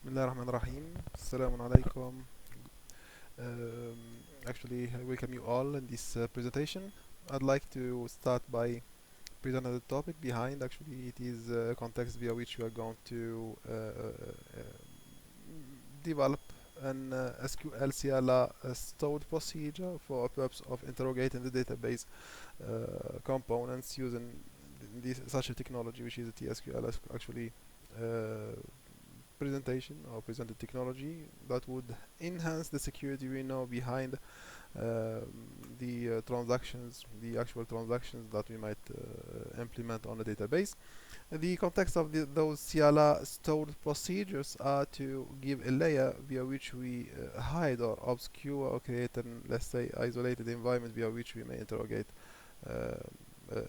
بسم الله الرحمن الرحيم. السلام عليكم. Actually, I welcome you all in this presentation. I'd like to start by presenting the topic behind. Actually, it is a context via which we are going to develop an SQL CLA stored procedure for purpose of interrogating the database components using such a technology, which is a TSQL actually. Uh, Presentation or presented technology that would enhance the security we know behind the transactions, the actual transactions that we might implement on the database. The context of those CLA stored procedures are to give a layer via which we hide or obscure or create an, let's say, isolated environment via which we may interrogate a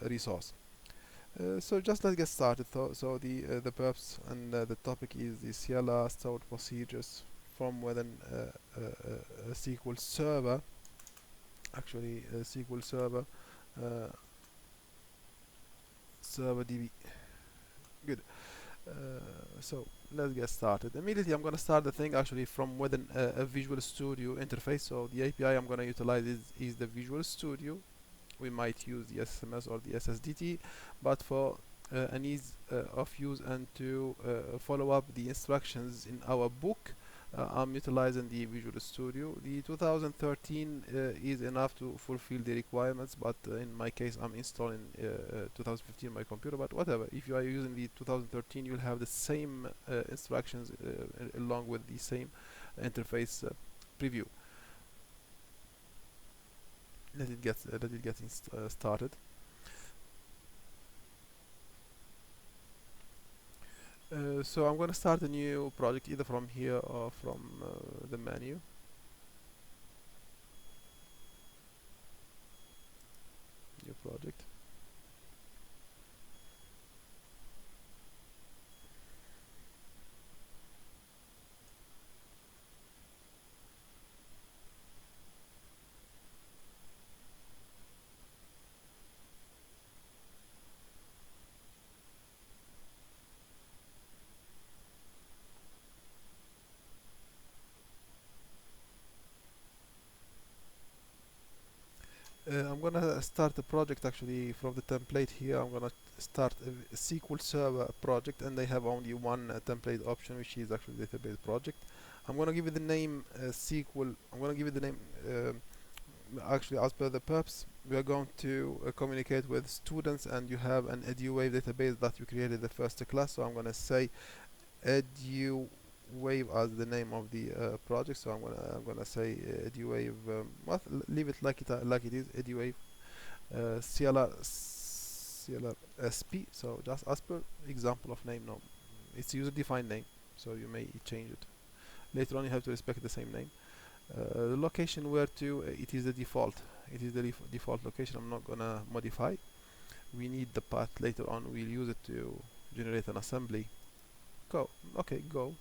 resource. So just let's get started. So the purpose and the topic is the CLR stored procedures from within a SQL server. Actually, a SQL server, server DB. Good. So let's get started. Immediately, I'm gonna start the thing actually from within a Visual Studio interface. So the API I'm gonna utilize is the Visual Studio. We might use the SMS or the SSDT, but for an ease of use and to follow up the instructions in our book, I'm utilizing the Visual Studio. The 2013 is enough to fulfill the requirements, but in my case I'm installing 2015 on my computer, but whatever. If you are using the 2013, you'll have the same instructions along with the same interface preview. Let it get started. So I'm going to start a new project either from here or from the menu. New project. I'm gonna start a project actually from the template here. I'm gonna start a SQL Server project, and they have only one template option, which is actually database project. I'm gonna give it the name SQL. I'm gonna give it the name. Actually, as per the purpose, we are going to communicate with students, and you have an EduWave database that you created the first class. So I'm gonna say EduWave as the name of the project. So I'm gonna say EduWave. Well, leave it like it is. EduWave Clr Sp. So just as per example of name. No, it's user-defined name. So you may change it later on. You have to respect the same name. The location where to it is the default. It is the default location. I'm not gonna modify. We need the path later on. We'll use it to generate an assembly. Go. Okay, go.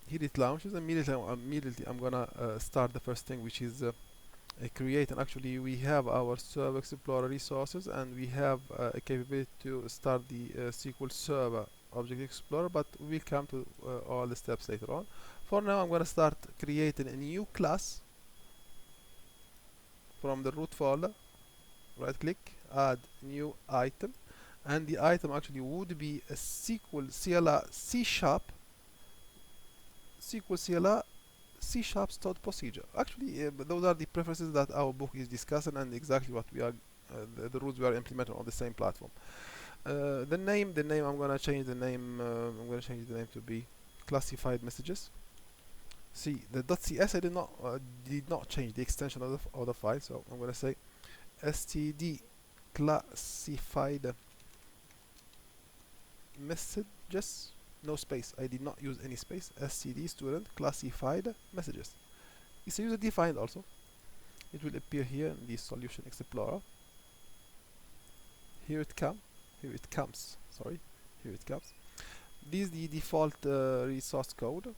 Here it launches. Immediately I'm gonna start the first thing, which is create. And actually we have our Server Explorer resources, and we have a capability to start the SQL Server Object Explorer, but we'll come to all the steps later on. For now, I'm gonna start creating a new class from the root folder. Right click, add new item, and the item actually would be a SQL CLR C# stored procedure. Actually, those are the preferences that our book is discussing, and exactly what we are, the rules we are implementing on the same platform. The name, I'm gonna change the name. I'm gonna change the name to be classified messages. See, the .cs I did not change the extension of the file, so I'm gonna say std classified messages. No space. I did not use any space. std student classified messages. It's user defined also. it will appear here in the solution explorer. Here it comes, sorry, here it comes. This is the default resource code.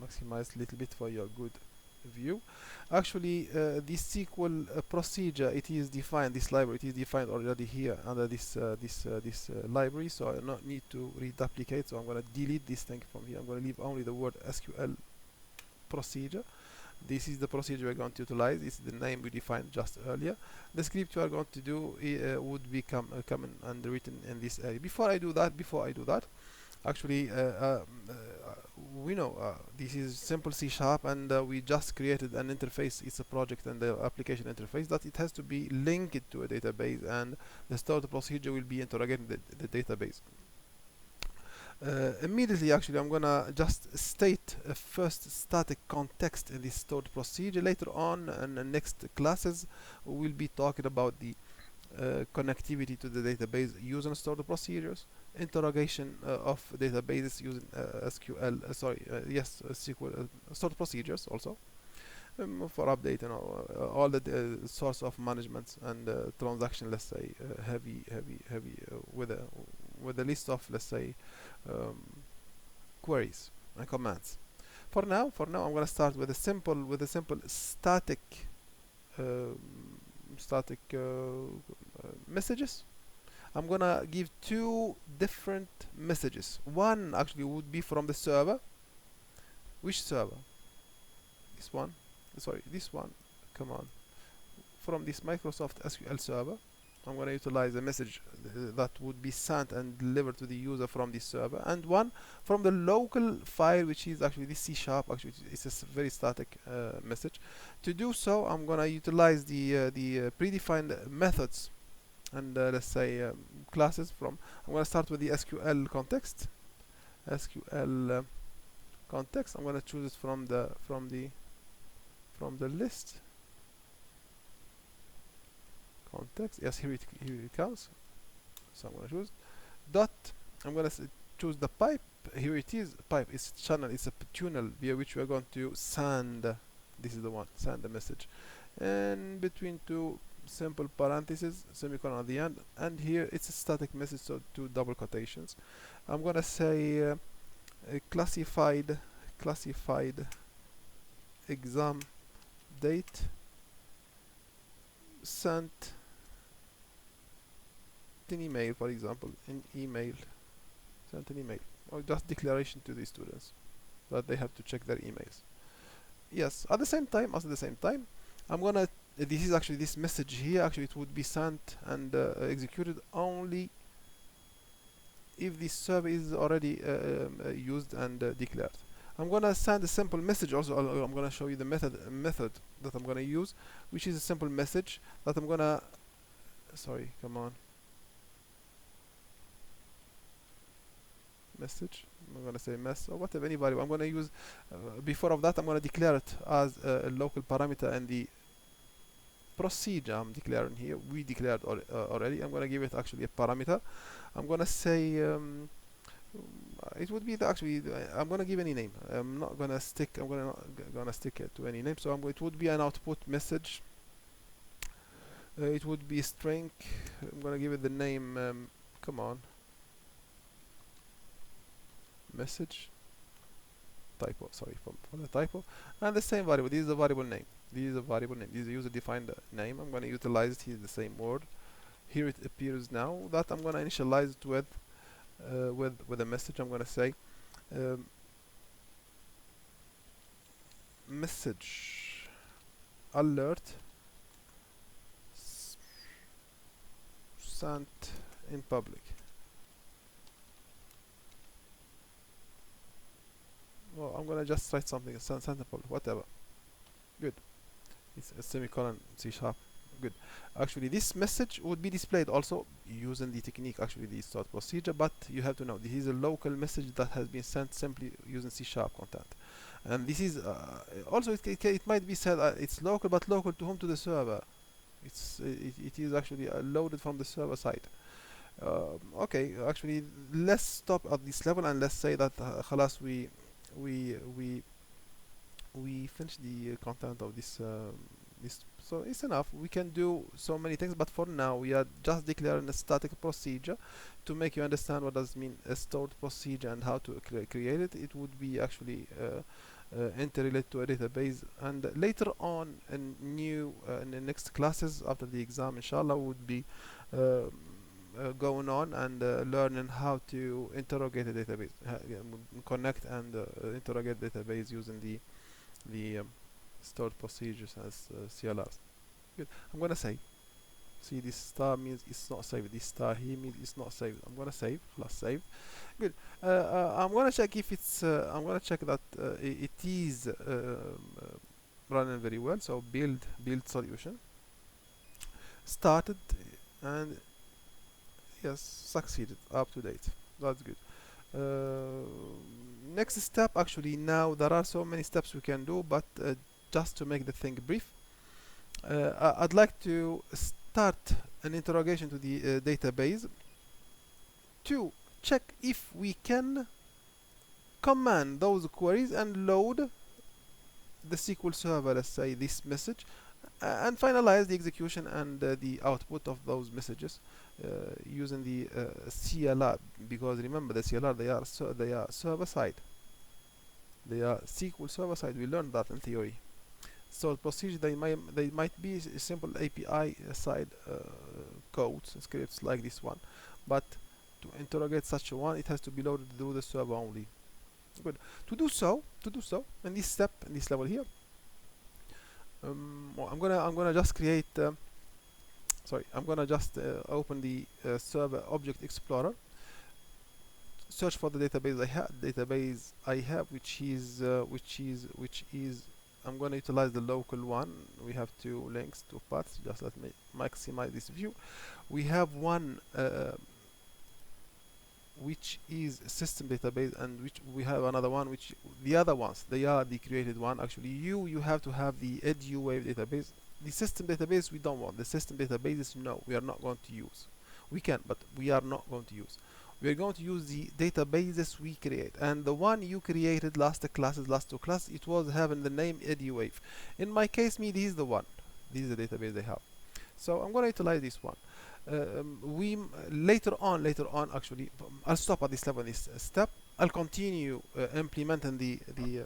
Maximize a little bit for your good view. Actually, this SQL procedure, it is defined, this library, it is defined already here under this library, so I do not need to reduplicate. So I'm going to delete this thing from here. I'm going to leave only the word SQL procedure. This is the procedure we're going to utilize. This is the name we defined just earlier. The script you are going to do would become come and written in this area. Before I do that, actually, we know this is simple C#, and we just created an interface. It's a project and the application interface that it has to be linked to a database, and the stored procedure will be interrogating the database. Immediately, actually, I'm gonna just state a first static context in this stored procedure. Later on, in the next classes, we'll be talking about the connectivity to the database using stored procedures, interrogation of databases using SQL stored procedures also, for update, all the source of management and transaction, let's say, heavy with a list of, let's say, queries and commands. For now, I'm going to start with a simple static messages. I'm going to give two different messages. One actually would be from the server. Which server? This one. Sorry, this one. Come on. From this Microsoft SQL server. I'm going to utilize a message that would be sent and delivered to the user from this server, and one from the local file, which is actually this C#. Actually, it's a very static message. To do so, I'm going to utilize the predefined methods and let's say classes from. I'm going to start with the SQL context. SQL context. I'm going to choose it from the list. Context. Yes, here it comes. So I'm going to choose dot. I'm going to choose the pipe. Here it is. Pipe is channel. It's a tunnel via which we are going to send. This is the one. Send the message, and between two simple parentheses, semicolon at the end. And here it's a static message, so two double quotations. I'm going to say classified exam date sent an email, for example, sent an email, or just declaration to the students that they have to check their emails. Yes, at the same time, I'm gonna this is actually this message here, actually it would be sent and executed only if this server is already used and declared. I'm gonna send a simple message also. I'm gonna show you the method that I'm gonna use, which is a simple message that I'm gonna message. I'm gonna say mess or whatever, anybody. I'm gonna use before of that, I'm gonna declare it as a local parameter, and the procedure I'm declaring here, we declared already. I'm gonna give it actually a parameter. I'm gonna say it would be I'm gonna give any name. I'm gonna stick it to any name. So it would be an output message. It would be a string. I'm gonna give it the name. Come on. Message. Typo. Sorry for the typo. And the same variable. This is a variable name. This is a user-defined name. I'm gonna utilize it here. The same word. Here it appears now. That I'm gonna initialize it with a message. I'm going to say message alert sent in public. Well, I'm going to just write something, sent in public, whatever. Good. It's a semicolon C#. Good. Actually, this message would be displayed also using the technique, actually the stored procedure, but you have to know this is a local message that has been sent simply using C# content. And this is also it might be said it's local, but local to whom? To the server. It is actually loaded from the server side. Okay, actually let's stop at this level and let's say that خلاص we we finished the content of this. So it's enough. We can do so many things, but for now we are just declaring a static procedure to make you understand what does mean a stored procedure and how to create it. It would be actually interrelate to a database, and later on in the next classes after the exam, inshallah, would be going on and learning how to interrogate a database, connect and interrogate database using the stored procedures as CLRs. Good. I'm gonna save. See, this star means it's not saved. This star here means it's not saved. I'm gonna save. Plus save. Good. I'm gonna check if it's. I'm gonna check that it is running very well. So build solution started, and yes, succeeded, up to date. That's good. Next step, actually, now there are so many steps we can do, but just to make the thing brief, I'd like to start an interrogation to the database to check if we can command those queries and load the SQL Server, let's say, this message, and finalize the execution and the output of those messages using the CLR, because remember the CLR, they are server side, they are SQL server side. We learned that in theory. So procedure, they might be simple API side codes, scripts like this one, but to interrogate such a one, it has to be loaded through the server only. Good. To do so, in this step, in this level here, well, I'm gonna just create. Sorry, I'm gonna just open the server object explorer. Search for the database I have, which is I'm going to utilize the local one. We have two links, two paths. Just let me maximize this view. We have one which is system database, and which we have another one, which the other ones, they are the created one. Actually, you have to have the EduWave database. The system database we don't want. The system databases, no, we are not going to use. We can, but we are not going to use. We are going to use the databases we create, and the one you created last two classes, it was having the name EduWave. In my case, this is the one. This is the database they have. So I'm going to utilize this one. We later on, actually, I'll stop at this level, this step. I'll continue implementing the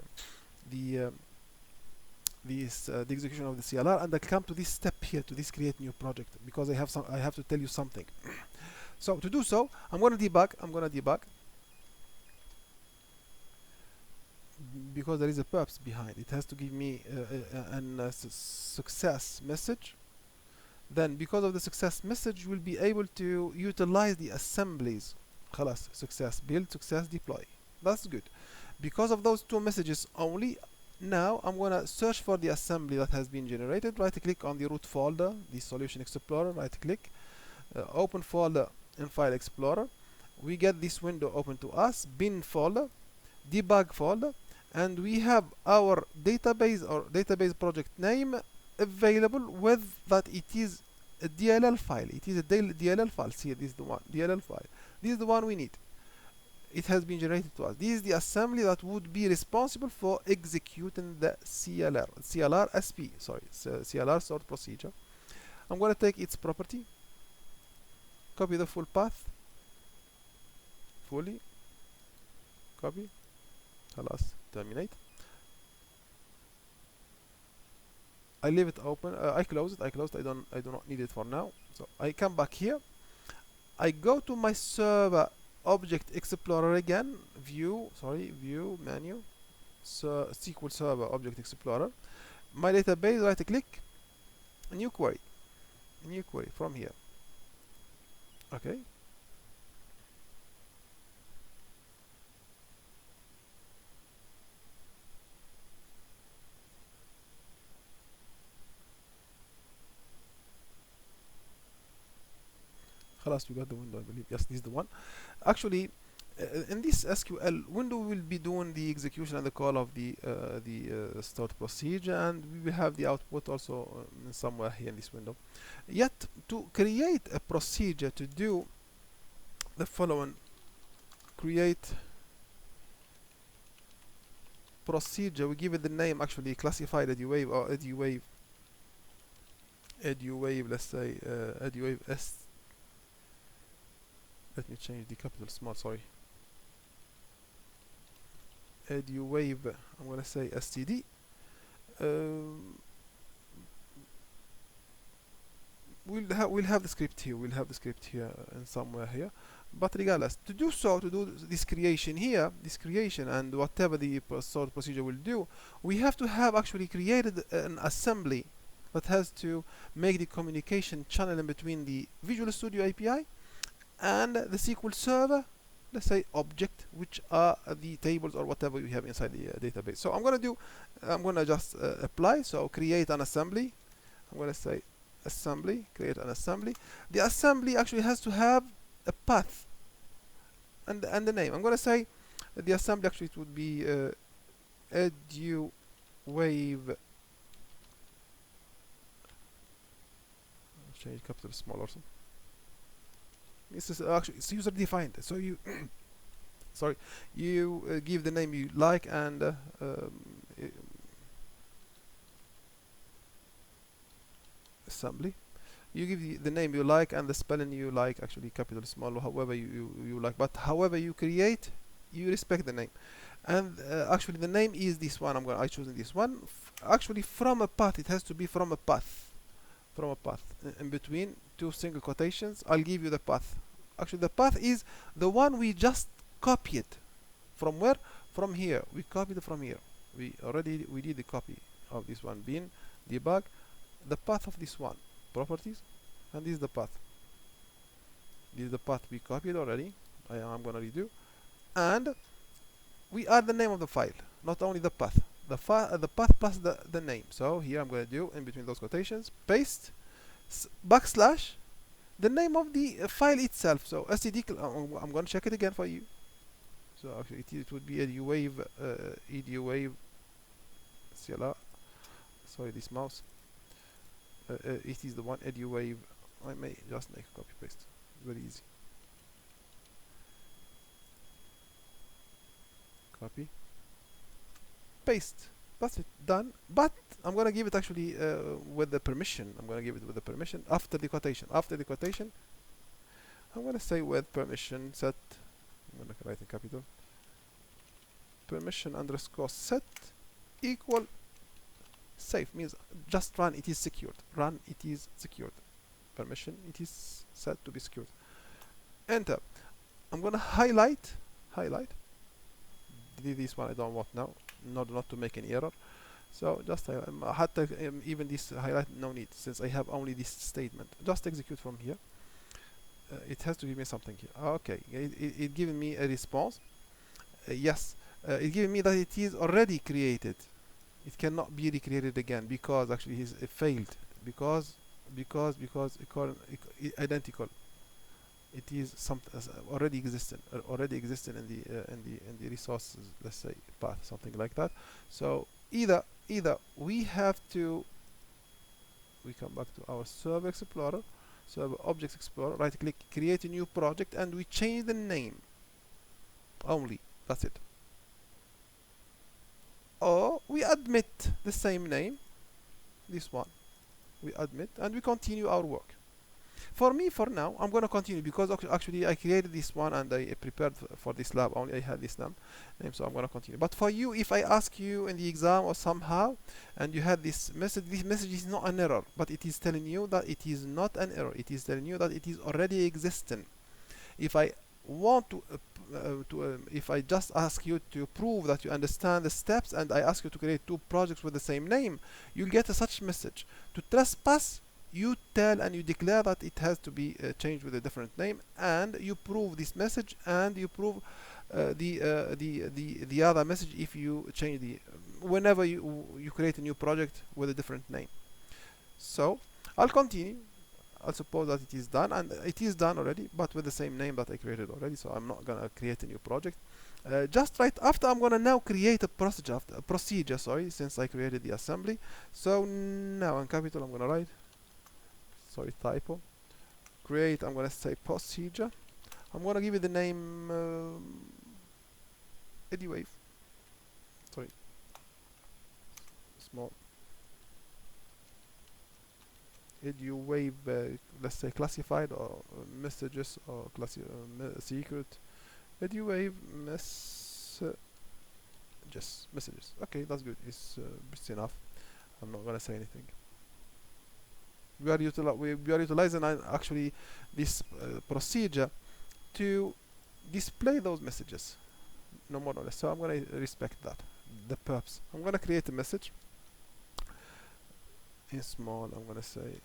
execution of the CLR, and I'll come to this step here, to this create new project, because I have to tell you something. So to do so, I'm going to debug, because there is a purpose behind. It has to give me a success message. Then, because of the success message, we'll be able to utilize the assemblies. خلاص, success build, success deploy. That's good. Because of those two messages only, now I'm going to search for the assembly that has been generated. Right click on the root folder, the solution explorer, right click, open folder in file explorer. We get this window open to us, bin folder, debug folder, and we have our database or database project name available with that. It is a DLL file. It is a DLL file. See, this is the one, DLL file. This is the one we need. It has been generated to us. This is the assembly that would be responsible for executing the Clr Sp. Sorry, CLR stored procedure. I'm going to take its property, copy the full path, fully copy, خلاص, terminate. I leave it open. I close it. I do not need it for now. So I come back here. I go to my server object explorer again. View menu. So SQL Server Object Explorer. My database. Right click. New query from here. Okay. خلاص, we got the window, I believe. Yes, this is the one. Actually, in this SQL window, we will be doing the execution and the call of the stored procedure, and we will have the output also somewhere here in this window. Yet, to create a procedure to do the following: create procedure, we give it the name actually classified eduwave or eduwave, let's say eduwave s. Let me change the capital small, sorry. Eduwave, I'm gonna say std. We'll have the script here. We'll have the script here in somewhere here. But regardless, to do this creation here, this creation and whatever the sort procedure will do, we have to have actually created an assembly that has to make the communication channel in between the Visual Studio API and the SQL Server, let's say object, which are the tables or whatever we have inside the database. So I'm gonna just apply. So create an assembly. I'm gonna say assembly, create an assembly. The assembly actually has to have a path and the name. I'm gonna say the assembly actually it would be eduwave. Change capital small also. This is actually it's user defined. So you sorry, you give the name you like and assembly. You give the name you like and the spelling you like, actually capital small or however you like, but however you create, you respect the name. And actually the name is this one. I choosing this one. Actually from a path, it has to be from a path. From a path in between two single quotations. I'll give you the path. Actually the path is the one we just copied. From where? From here. We copied from here. We did the copy of this one. Bin debug the path of this one, properties, and this is the path. This is the path we copied already. I'm gonna redo, and we add the name of the file, not only the path. The path plus the name. So here I'm gonna do in between those quotations, paste backslash the name of the file itself. So std. I'm gonna check it again for you. So actually it would be eduwave CLR. Sorry, this mouse. It is the one eduwave. I may just make a copy paste. Very easy. Copy. Paste. That's it. Done. But I'm gonna give it actually with the permission. I'm gonna give it with the permission after the quotation. After the quotation, I'm gonna say with permission set. I'm gonna write in capital. Permission underscore set equal safe means just run. It is secured. Run. It is secured. Permission. It is set to be secured. Enter. I'm gonna highlight. Delete this one. I don't want now. Not to make any error. So just even this highlight no need, since I have only this statement. Just execute from here. It has to give me something here. Okay, it giving me a response. Yes, it giving me that it is already created. It cannot be recreated again because actually it failed because identical. It is already existent in the resources, let's say path, something like that. So either we come back to our Server Explorer, Server Objects Explorer, right click, create a new project, and we change the name only. That's it. Or we admit the same name, this one. We admit and we continue our work. For me, for now, I'm gonna continue because actually I created this one and I prepared for this lab. Only I had this name, so I'm gonna continue. But for you, if I ask you in the exam or somehow, and you had this message is not an error, but it is telling you that it is not an error. It is telling you that it is already existing. If I want to, if I just ask you to prove that you understand the steps, and I ask you to create two projects with the same name, you'll get such message. To trespass, you tell and you declare that it has to be changed with a different name, and you prove this message, and you prove the other message if you change whenever you create a new project with a different name. So I'll continue. I'll suppose that it is done, and it is done already, but with the same name that I created already. So I'm not gonna create a new project. Just right after, I'm gonna now create a procedure. Sorry, since I created the assembly. So now in capital, I'm gonna write. Sorry, typo. Create. I'm gonna say procedure. I'm gonna give it the name eduwave. Sorry, small eduwave, let's say classified or messages or secret eduwave messages. Okay, that's good. It's enough. I'm not gonna say anything. We are utilizing actually this procedure to display those messages, no more or less. So I'm gonna respect that. The purpose. I'm gonna create a message in small. I'm gonna say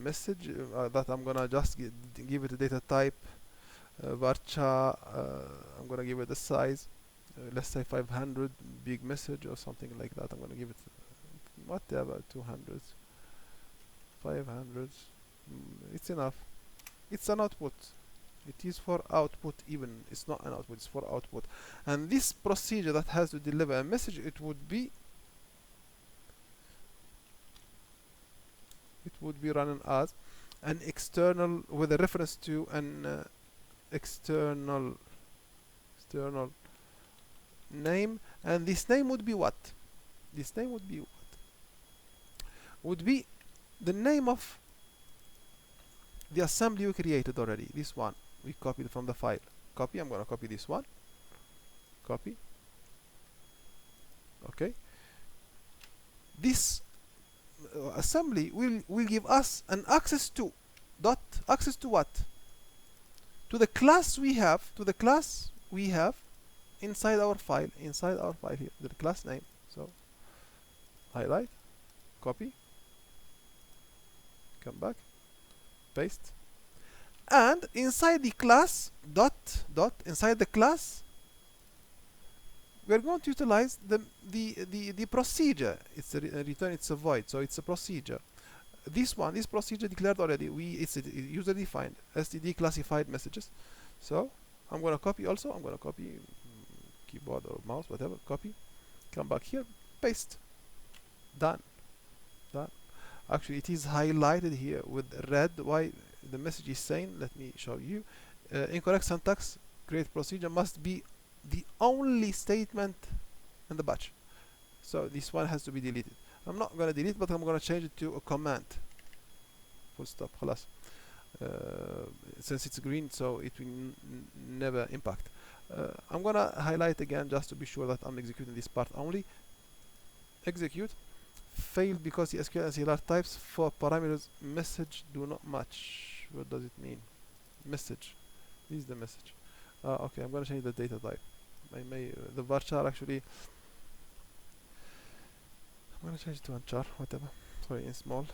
message that I'm gonna just give it a data type varchar. I'm gonna give it a size. Let's say 500 big message or something like that. I'm gonna give it whatever 200, 500. It's enough. It's an output. It is for output. Even it's not an output. It's for output. And this procedure that has to deliver a message, it would be running as an external with a reference to an external name, and this name would be what? This name would be what? Would be the name of the assembly we created already. This one we copied from the file. Copy. I'm gonna copy this one. Copy. Okay. This assembly will give us an access to access to what? To the class we have. Inside our file here, the class name. So highlight, copy, come back, paste, and inside the class inside the class we're going to utilize the procedure. It's a return, it's a void, so it's a procedure. This procedure declared already. It's user defined std classified messages. So I'm going to copy also. I'm going to copy keyboard or mouse, whatever. Copy. Come back here. Paste. Done. Actually, it is highlighted here with red. Why the message is saying? Let me show you. Incorrect syntax. Create procedure must be the only statement in the batch. So this one has to be deleted. I'm not going to delete, but I'm going to change it to a command. Full stop. خلاص. Since it's green, so it will never impact. I'm going to highlight again just to be sure that I'm executing this part only. Execute. Failed because the SQL and CLR types for parameters message do not match. What does it mean? Message. This is the message. Okay, I'm going to change the data type. The varchar actually. I'm going to change it to unchar, whatever. Sorry, in small.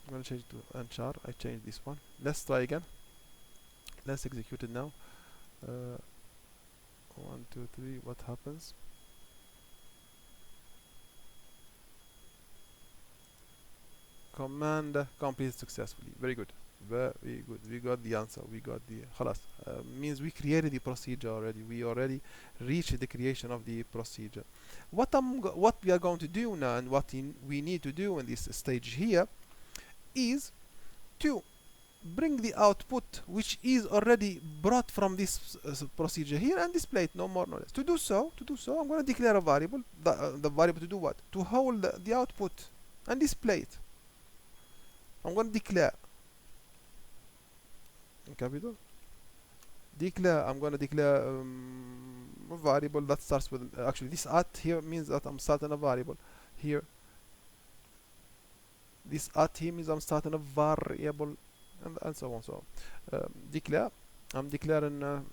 I'm going to change it to unchar. I changed this one. Let's try again. Let's execute it now. 1, 2, 3. What happens? Command completed successfully. Very good. Very good. We got the answer. We got the خلاص. Means we created the procedure already. We already reached the creation of the procedure. What we are going to do now, and what we need to do in this stage here, is to bring the output which is already brought from this procedure here and display it, no more, no less. To do so, I'm going to declare a variable. The variable to do what? To hold the output and display it. I'm going to declare in capital. I'm going to declare a variable that starts with actually this at here means that I'm starting a variable here. This at here means I'm starting a variable, and so on. So declare. I'm declaring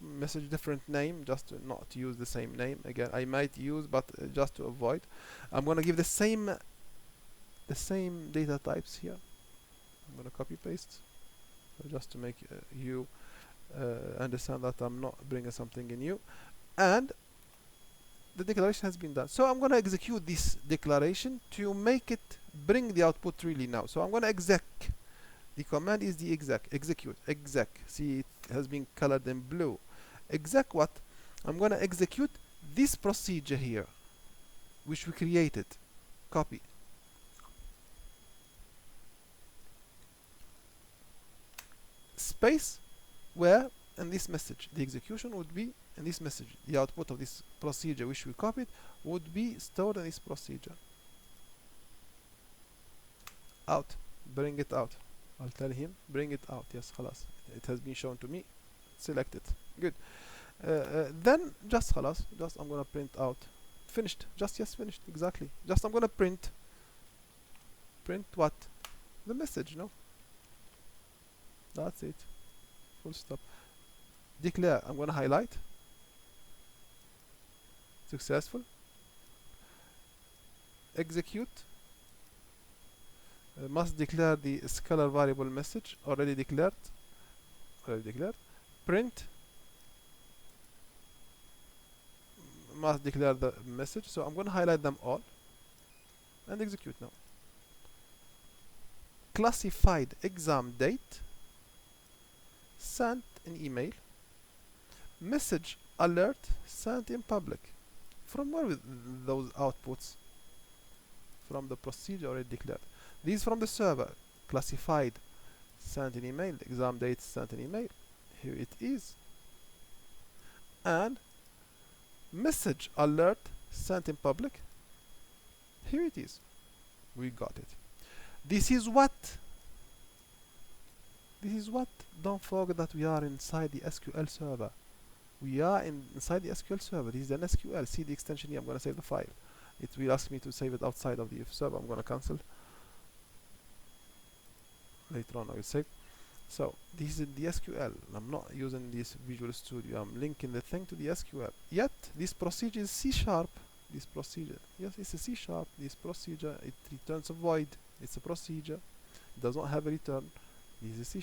message different name, just to not use the same name again. I might use, but just to avoid. I'm going to give the same data types here. I'm going to copy paste just to make you understand that I'm not bringing something new, and the declaration has been done. So I'm going to execute this declaration to make it bring the output really now. So I'm going to exec. The command is the execute. See, it has been colored in blue. Exec what? I'm going to execute this procedure here, which we created. Copy. Space, where in this message the execution would be in this message. The output of this procedure which we copied would be stored in this procedure. Out, bring it out. I'll tell him bring it out. Yes, خلاص, it has been shown to me. Select it. Good. Then just خلاص, just I'm gonna print out. Finished. Just yes, finished. Exactly. Just I'm gonna print what? The message. No. That's it. Full stop. Declare. I'm gonna highlight. Successful. Execute. Must declare the scalar variable message. Already declared. Print. Must declare the message. So I'm gonna highlight them all and execute now. Classified exam date. Sent in email. Message alert sent in public. From where with those outputs? From the procedure already declared. These from the server. Classified sent in email. Exam date sent in email. Here it is. And message alert sent in public. Here it is. We got it. This is what. Don't forget that we are inside the SQL server. We are inside the SQL server. This is an SQL. See the extension here. I'm going to save the file. It will ask me to save it outside of the server. I'm going to cancel. Later on I will save. So this is the SQL. I'm not using this Visual Studio. I'm linking the thing to the SQL. Yet this procedure is C#. This procedure, yes, it's a C#. This procedure, it returns a void. It's a procedure. It does not have a return. This is C#.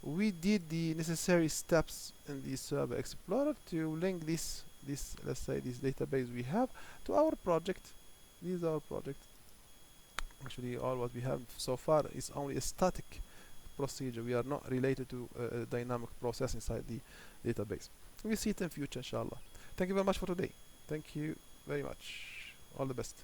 We did the necessary steps in the Server Explorer to link this let's say this database we have to our project. This is our project. Actually, all what we have so far is only a static procedure. We are not related to a dynamic process inside the database. We'll see it in future, inshallah. Thank you very much for today. Thank you very much. All the best.